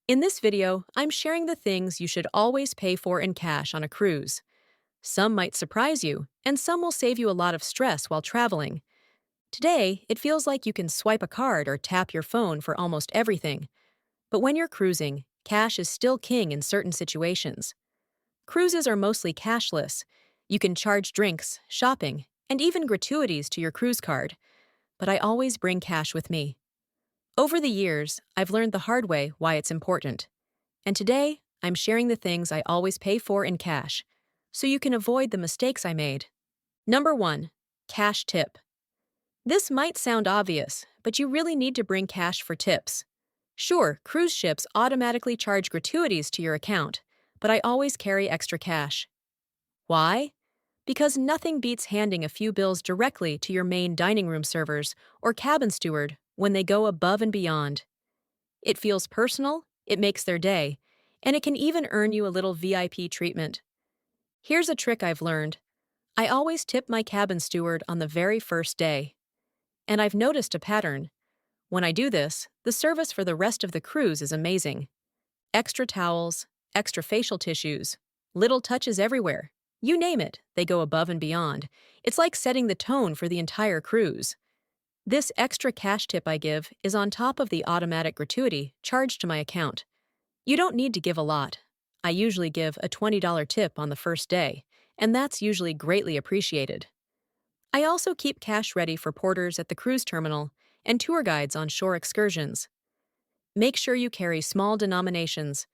In this video, I'm sharing the things you should always pay for in cash on a cruise. Some might surprise you, and some will save you a lot of stress while traveling. Today, it feels like you can swipe a card or tap your phone for almost everything. But when you're cruising, cash is still king in certain situations. Cruises are mostly cashless. You can charge drinks, shopping, and even gratuities to your cruise card. But I always bring cash with me. Over the years, I've learned the hard way why it's important. And today, I'm sharing the things I always pay for in cash, so you can avoid the mistakes I made. Number 1. Cash tip. This might sound obvious, but you really need to bring cash for tips. Sure, cruise ships automatically charge gratuities to your account, but I always carry extra cash. Why? Because nothing beats handing a few bills directly to your main dining room servers or cabin steward when they go above and beyond. It feels personal, it makes their day, and it can even earn you a little VIP treatment. Here's a trick I've learned. I always tip my cabin steward on the very first day. And I've noticed a pattern. When I do this, the service for the rest of the cruise is amazing. Extra towels, extra facial tissues, little touches everywhere. You name it, they go above and beyond. It's like setting the tone for the entire cruise. This extra cash tip I give is on top of the automatic gratuity charged to my account. You don't need to give a lot. I usually give a $20 tip on the first day, and that's usually greatly appreciated. I also keep cash ready for porters at the cruise terminal and tour guides on shore excursions. Make sure you carry small denominations.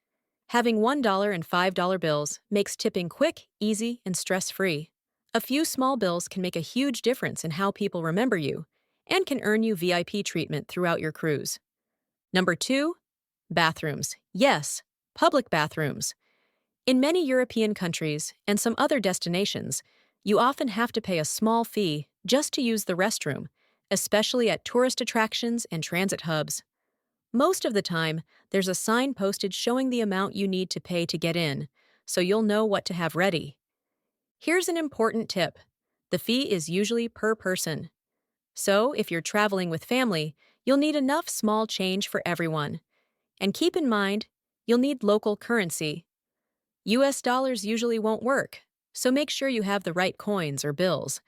Having $1 and $5 bills makes tipping quick, easy, and stress-free. A few small bills can make a huge difference in how people remember you and can earn you VIP treatment throughout your cruise. Number 2. Bathrooms. Yes, public bathrooms. In many European countries and some other destinations, you often have to pay a small fee just to use the restroom, especially at tourist attractions and transit hubs. Most of the time, there's a sign posted showing the amount you need to pay to get in, so you'll know what to have ready. Here's an important tip. The fee is usually per person. So, if you're traveling with family, you'll need enough small change for everyone. And keep in mind, you'll need local currency. US dollars usually won't work, so make sure you have the right coins or bills.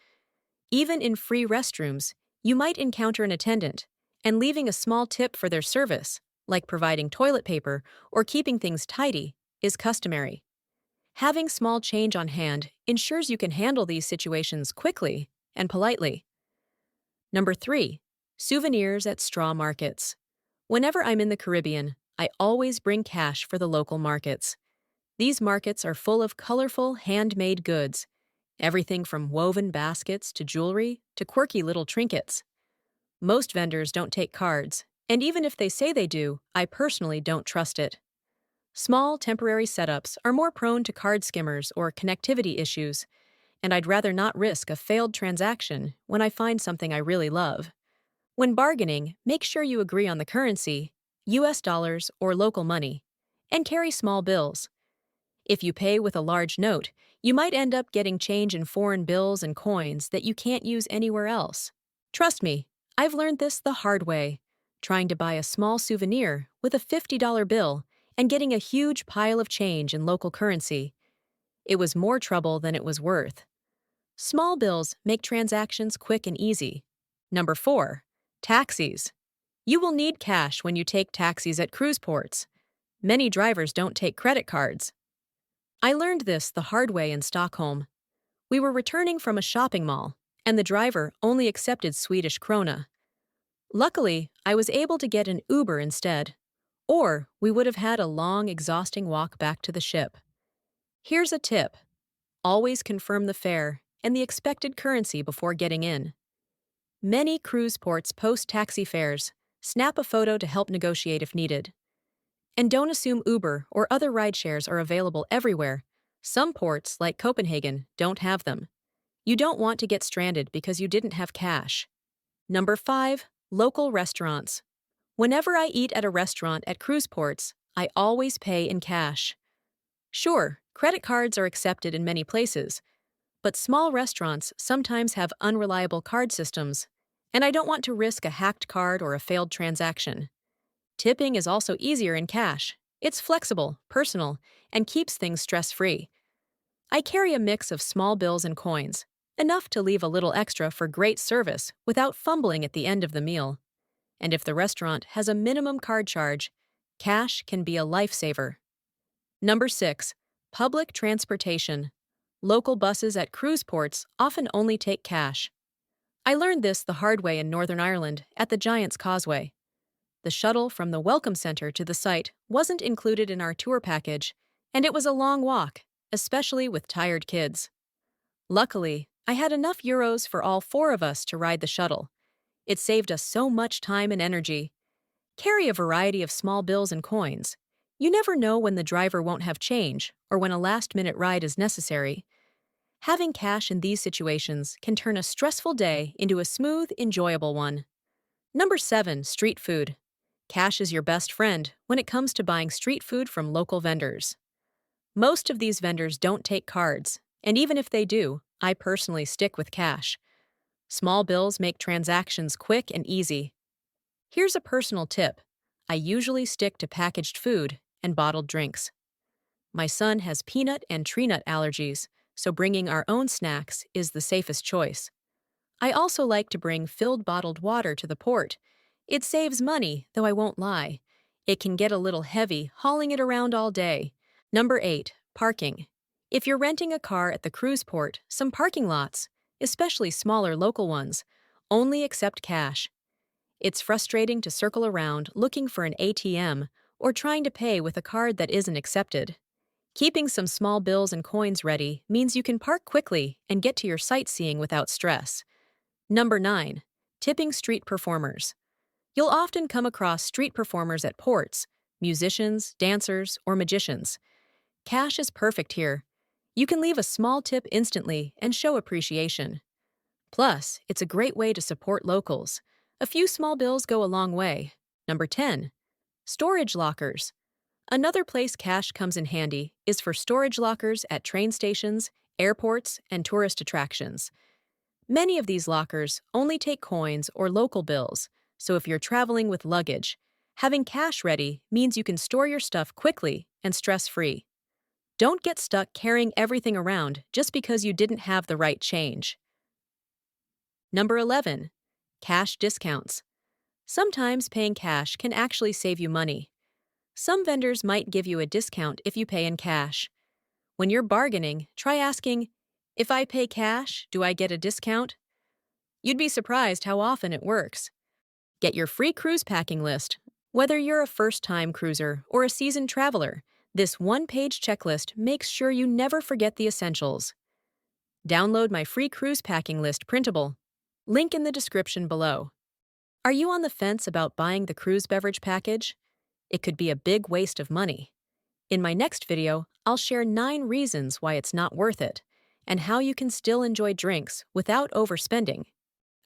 Even in free restrooms, you might encounter an attendant, and leaving a small tip for their service, like providing toilet paper or keeping things tidy, is customary. Having small change on hand ensures you can handle these situations quickly and politely. Number 3. Souvenirs at straw markets. Whenever I'm in the Caribbean, I always bring cash for the local markets. These markets are full of colorful, handmade goods, everything from woven baskets to jewelry to quirky little trinkets. Most vendors don't take cards, and even if they say they do, I personally don't trust it. Small, temporary setups are more prone to card skimmers or connectivity issues, and I'd rather not risk a failed transaction when I find something I really love. When bargaining, make sure you agree on the currency, US dollars or local money, and carry small bills. If you pay with a large note, you might end up getting change in foreign bills and coins that you can't use anywhere else. Trust me, I've learned this the hard way, trying to buy a small souvenir with a $50 bill and getting a huge pile of change in local currency. It was more trouble than it was worth. Small bills make transactions quick and easy. Number 4. Taxis. You will need cash when you take taxis at cruise ports. Many drivers don't take credit cards. I learned this the hard way in Stockholm. We were returning from a shopping mall, and the driver only accepted Swedish krona. Luckily, I was able to get an Uber instead, or we would have had a long, exhausting walk back to the ship. Here's a tip. Always confirm the fare and the expected currency before getting in. Many cruise ports post taxi fares. Snap a photo to help negotiate if needed. And don't assume Uber or other rideshares are available everywhere. Some ports, like Copenhagen, don't have them. You don't want to get stranded because you didn't have cash. Number 5. Local restaurants. Whenever I eat at a restaurant at cruise ports, I always pay in cash. Sure, credit cards are accepted in many places, but small restaurants sometimes have unreliable card systems, and I don't want to risk a hacked card or a failed transaction. Tipping is also easier in cash. It's flexible, personal, and keeps things stress-free. I carry a mix of small bills and coins, enough to leave a little extra for great service without fumbling at the end of the meal. And if the restaurant has a minimum card charge, cash can be a lifesaver. Number 6. Public transportation. Local buses at cruise ports often only take cash. I learned this the hard way in Northern Ireland at the Giant's Causeway. The shuttle from the Welcome Center to the site wasn't included in our tour package, and it was a long walk, especially with tired kids. Luckily, I had enough euros for all four of us to ride the shuttle. It saved us so much time and energy. Carry a variety of small bills and coins. You never know when the driver won't have change or when a last-minute ride is necessary. Having cash in these situations can turn a stressful day into a smooth, enjoyable one. Number 7. Street food. Cash is your best friend when it comes to buying street food from local vendors. Most of these vendors don't take cards, and even if they do, I personally stick with cash. Small bills make transactions quick and easy. Here's a personal tip. I usually stick to packaged food and bottled drinks. My son has peanut and tree nut allergies, so bringing our own snacks is the safest choice. I also like to bring filled bottled water to the port. It saves money, though I won't lie. It can get a little heavy hauling it around all day. Number 8. Parking. If you're renting a car at the cruise port, some parking lots, especially smaller local ones, only accept cash. It's frustrating to circle around looking for an ATM or trying to pay with a card that isn't accepted. Keeping some small bills and coins ready means you can park quickly and get to your sightseeing without stress. Number 9. Tipping street performers. You'll often come across street performers at ports, musicians, dancers, or magicians. Cash is perfect here. You can leave a small tip instantly and show appreciation. Plus, it's a great way to support locals. A few small bills go a long way. Number 10. Storage lockers. Another place cash comes in handy is for storage lockers at train stations, airports, and tourist attractions. Many of these lockers only take coins or local bills, so if you're traveling with luggage, having cash ready means you can store your stuff quickly and stress-free. Don't get stuck carrying everything around just because you didn't have the right change. Number 11. Cash discounts. Sometimes paying cash can actually save you money. Some vendors might give you a discount if you pay in cash. When you're bargaining, try asking, "If I pay cash, do I get a discount?" You'd be surprised how often it works. Get your free cruise packing list. Whether you're a first-time cruiser or a seasoned traveler, this one-page checklist makes sure you never forget the essentials. Download my free cruise packing list printable. Link in the description below. Are you on the fence about buying the cruise beverage package? It could be a big waste of money. In my next video, I'll share 9 reasons why it's not worth it, and how you can still enjoy drinks without overspending.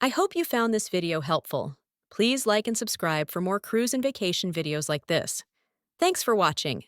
I hope you found this video helpful. Please like and subscribe for more cruise and vacation videos like this. Thanks for watching.